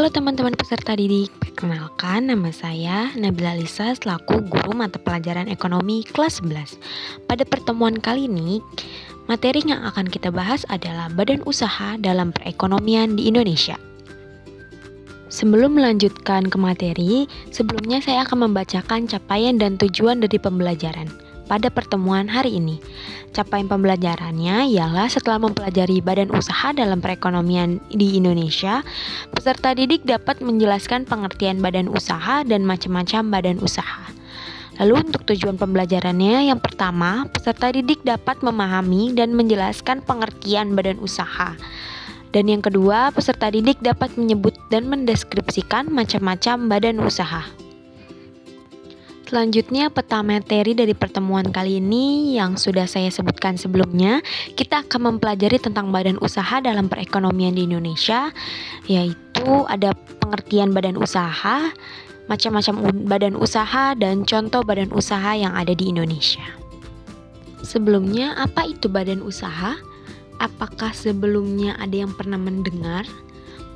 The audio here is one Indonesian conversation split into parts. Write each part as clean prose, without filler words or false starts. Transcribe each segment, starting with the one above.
Halo teman-teman peserta didik, perkenalkan nama saya Nabila Lisa selaku guru mata pelajaran ekonomi kelas 11. Pada pertemuan kali ini, materi yang akan kita bahas adalah badan usaha dalam perekonomian di Indonesia. Sebelum melanjutkan ke materi, sebelumnya saya akan membacakan capaian dan tujuan dari pembelajaran pada pertemuan hari ini. Capaian pembelajarannya ialah setelah mempelajari badan usaha dalam perekonomian di Indonesia, peserta didik dapat menjelaskan pengertian badan usaha dan macam-macam badan usaha. Lalu untuk tujuan pembelajarannya, yang pertama, peserta didik dapat memahami dan menjelaskan pengertian badan usaha. Dan yang kedua, peserta didik dapat menyebut dan mendeskripsikan macam-macam badan usaha. Selanjutnya, peta materi dari pertemuan kali ini yang sudah saya sebutkan sebelumnya, kita akan mempelajari tentang badan usaha dalam perekonomian di Indonesia, yaitu ada pengertian badan usaha, macam-macam badan usaha, dan contoh badan usaha yang ada di Indonesia. Sebelumnya, apa itu badan usaha? Apakah sebelumnya ada yang pernah mendengar?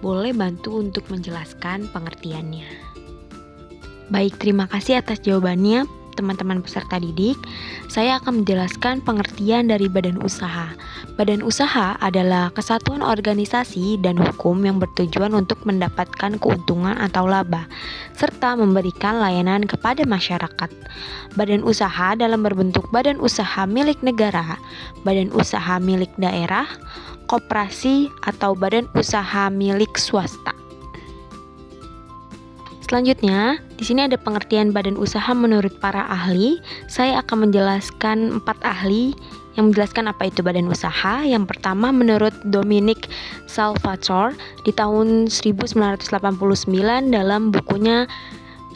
Boleh bantu untuk menjelaskan pengertiannya. Baik, terima kasih atas jawabannya teman-teman peserta didik. Saya akan menjelaskan pengertian dari badan usaha. Badan usaha adalah kesatuan organisasi dan hukum yang bertujuan untuk mendapatkan keuntungan atau laba, serta memberikan layanan kepada masyarakat. Badan usaha dalam berbentuk badan usaha milik negara, badan usaha milik daerah, koperasi, atau badan usaha milik swasta. Selanjutnya, di sini ada pengertian badan usaha menurut para ahli. Saya akan menjelaskan 4 ahli yang menjelaskan apa itu badan usaha. Yang pertama, menurut Dominic Salvatore di tahun 1989 dalam bukunya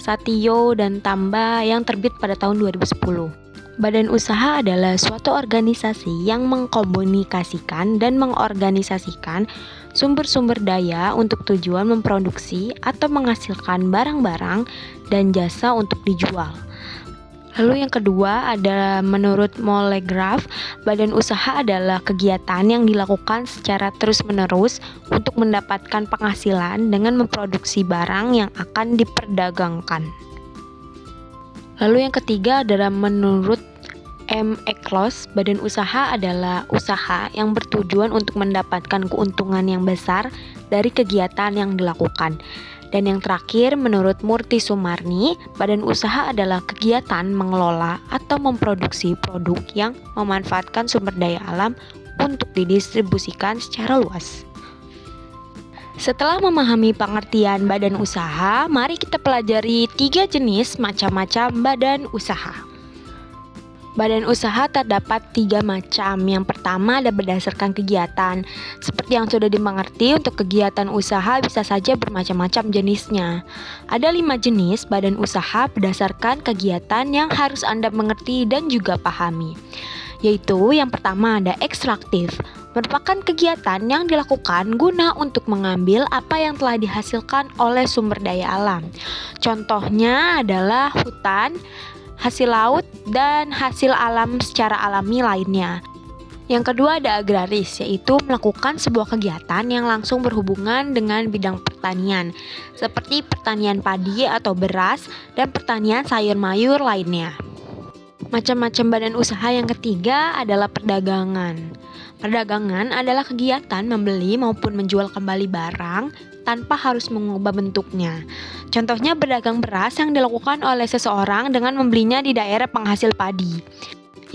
Satio dan Tamba yang terbit pada tahun 2010. Badan usaha adalah suatu organisasi yang mengkomunikasikan dan mengorganisasikan sumber-sumber daya untuk tujuan memproduksi atau menghasilkan barang-barang dan jasa untuk dijual. Lalu yang kedua adalah menurut Molegraph, badan usaha adalah kegiatan yang dilakukan secara terus-menerus untuk mendapatkan penghasilan dengan memproduksi barang yang akan diperdagangkan. Lalu yang ketiga adalah menurut M. Ecklos, badan usaha adalah usaha yang bertujuan untuk mendapatkan keuntungan yang besar dari kegiatan yang dilakukan. Dan yang terakhir, menurut Murti Sumarni, badan usaha adalah kegiatan mengelola atau memproduksi produk yang memanfaatkan sumber daya alam untuk didistribusikan secara luas. Setelah memahami pengertian badan usaha, mari kita pelajari 3 jenis macam-macam badan usaha. Badan usaha terdapat 3 macam. Yang pertama ada berdasarkan kegiatan. Seperti yang sudah dimengerti, untuk kegiatan usaha bisa saja bermacam-macam jenisnya. Ada 5 jenis badan usaha berdasarkan kegiatan yang harus Anda mengerti dan juga pahami. Yaitu yang pertama ada ekstraktif, merupakan kegiatan yang dilakukan guna untuk mengambil apa yang telah dihasilkan oleh sumber daya alam. Contohnya adalah hutan, hasil laut, dan hasil alam secara alami lainnya. Yang kedua ada agraris, yaitu melakukan sebuah kegiatan yang langsung berhubungan dengan bidang pertanian, seperti pertanian padi atau beras dan pertanian sayur mayur lainnya. Macam-macam badan usaha yang ketiga adalah perdagangan. Perdagangan adalah kegiatan membeli maupun menjual kembali barang tanpa harus mengubah bentuknya. Contohnya berdagang beras yang dilakukan oleh seseorang dengan membelinya di daerah penghasil padi.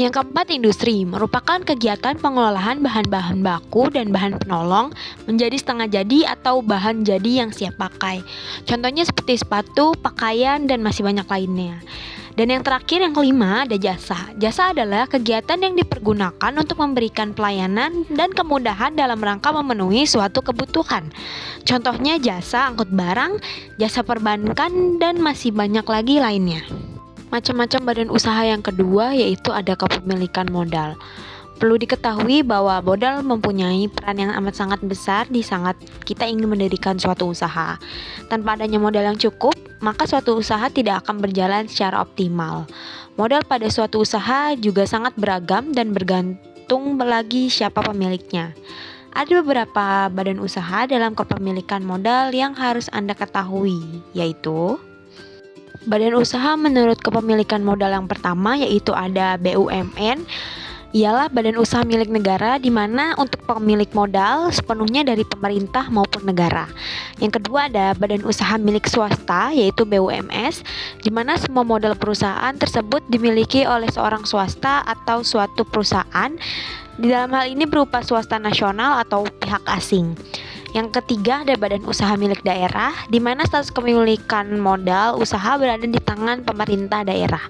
Yang keempat, industri merupakan kegiatan pengolahan bahan-bahan baku dan bahan penolong menjadi setengah jadi atau bahan jadi yang siap pakai. Contohnya seperti sepatu, pakaian, dan masih banyak lainnya. Dan yang terakhir, yang kelima, ada jasa. Jasa adalah kegiatan yang dipergunakan untuk memberikan pelayanan dan kemudahan dalam rangka memenuhi suatu kebutuhan. Contohnya jasa angkut barang, jasa perbankan, dan masih banyak lagi lainnya. Macam-macam badan usaha yang kedua yaitu ada kepemilikan modal. Perlu diketahui bahwa modal mempunyai peran yang amat sangat besar di saat kita ingin mendirikan suatu usaha. Tanpa adanya modal yang cukup, maka suatu usaha tidak akan berjalan secara optimal. Modal pada suatu usaha juga sangat beragam dan bergantung lagi siapa pemiliknya. Ada beberapa badan usaha dalam kepemilikan modal yang harus Anda ketahui, yaitu badan usaha menurut kepemilikan modal yang pertama yaitu ada BUMN, ialah badan usaha milik negara di mana untuk pemilik modal sepenuhnya dari pemerintah maupun negara. Yang kedua ada badan usaha milik swasta yaitu BUMS, di mana semua modal perusahaan tersebut dimiliki oleh seorang swasta atau suatu perusahaan. Di dalam hal ini berupa swasta nasional atau pihak asing. Yang ketiga ada badan usaha milik daerah, di mana status kepemilikan modal usaha berada di tangan pemerintah daerah.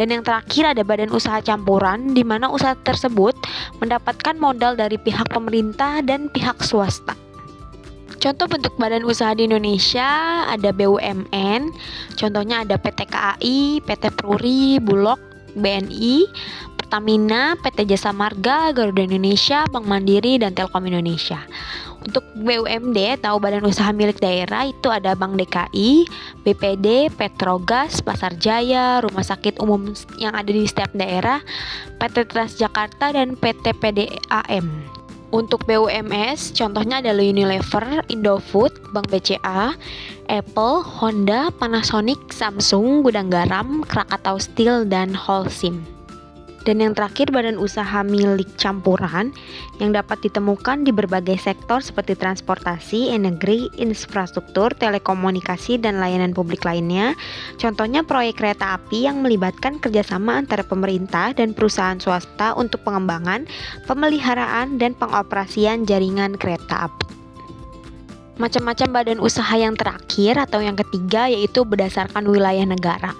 Dan yang terakhir ada badan usaha campuran, di mana usaha tersebut mendapatkan modal dari pihak pemerintah dan pihak swasta. Contoh bentuk badan usaha di Indonesia ada BUMN, contohnya ada PT KAI, PT Pruri, Bulog, BNI, Pertamina, PT Jasa Marga, Garuda Indonesia, Bank Mandiri, dan Telkom Indonesia. Untuk BUMD atau badan usaha milik daerah itu ada Bank DKI, BPD, Petrogas, Pasar Jaya, rumah sakit umum yang ada di setiap daerah, PT Transjakarta, dan PT PDAM. Untuk BUMS, contohnya adalah Unilever, Indofood, Bank BCA, Apple, Honda, Panasonic, Samsung, Gudang Garam, Krakatau Steel, dan Holcim. Dan yang terakhir badan usaha milik campuran yang dapat ditemukan di berbagai sektor seperti transportasi, energi, infrastruktur, telekomunikasi, dan layanan publik lainnya. Contohnya proyek kereta api yang melibatkan kerjasama antara pemerintah dan perusahaan swasta untuk pengembangan, pemeliharaan, dan pengoperasian jaringan kereta api. Macam-macam badan usaha yang terakhir atau yang ketiga yaitu berdasarkan wilayah negara.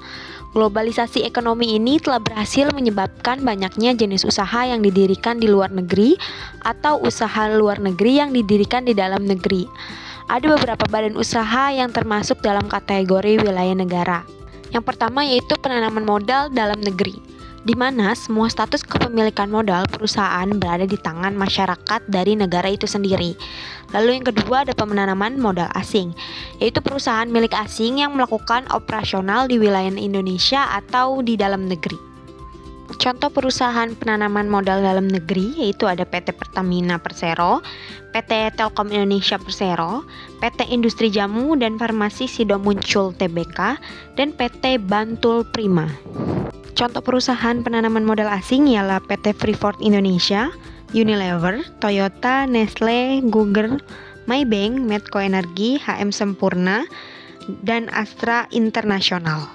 Globalisasi ekonomi ini telah berhasil menyebabkan banyaknya jenis usaha yang didirikan di luar negeri atau usaha luar negeri yang didirikan di dalam negeri. Ada beberapa badan usaha yang termasuk dalam kategori wilayah negara. Yang pertama yaitu penanaman modal dalam negeri, di mana semua status kepemilikan modal perusahaan berada di tangan masyarakat dari negara itu sendiri. Lalu yang kedua ada penanaman modal asing, yaitu perusahaan milik asing yang melakukan operasional di wilayah Indonesia atau di dalam negeri. Contoh perusahaan penanaman modal dalam negeri yaitu ada PT Pertamina Persero, PT Telkom Indonesia Persero, PT Industri Jamu dan Farmasi Sido Muncul Tbk, dan PT Bantul Prima. Contoh perusahaan penanaman modal asing ialah PT Freeport Indonesia, Unilever, Toyota, Nestle, Google, Maybank, Medco Energi, HM Sempurna, dan Astra Internasional.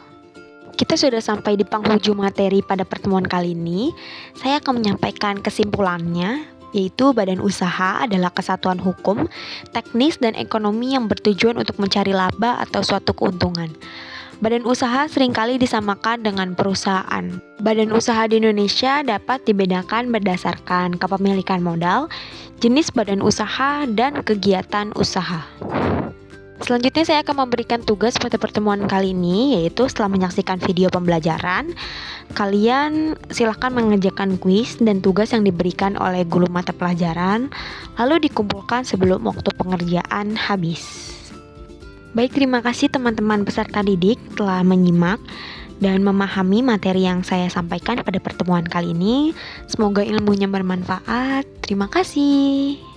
Kita sudah sampai di penghujung materi pada pertemuan kali ini. Saya akan menyampaikan kesimpulannya, yaitu badan usaha adalah kesatuan hukum, teknis, dan ekonomi yang bertujuan untuk mencari laba atau suatu keuntungan. Badan usaha seringkali disamakan dengan perusahaan. Badan usaha di Indonesia dapat dibedakan berdasarkan kepemilikan modal, jenis badan usaha, dan kegiatan usaha. Selanjutnya saya akan memberikan tugas pada pertemuan kali ini, yaitu setelah menyaksikan video pembelajaran, kalian silahkan mengerjakan kuis dan tugas yang diberikan oleh guru mata pelajaran, lalu dikumpulkan sebelum waktu pengerjaan habis. Baik, terima kasih teman-teman peserta didik telah menyimak dan memahami materi yang saya sampaikan pada pertemuan kali ini. Semoga ilmunya bermanfaat. Terima kasih.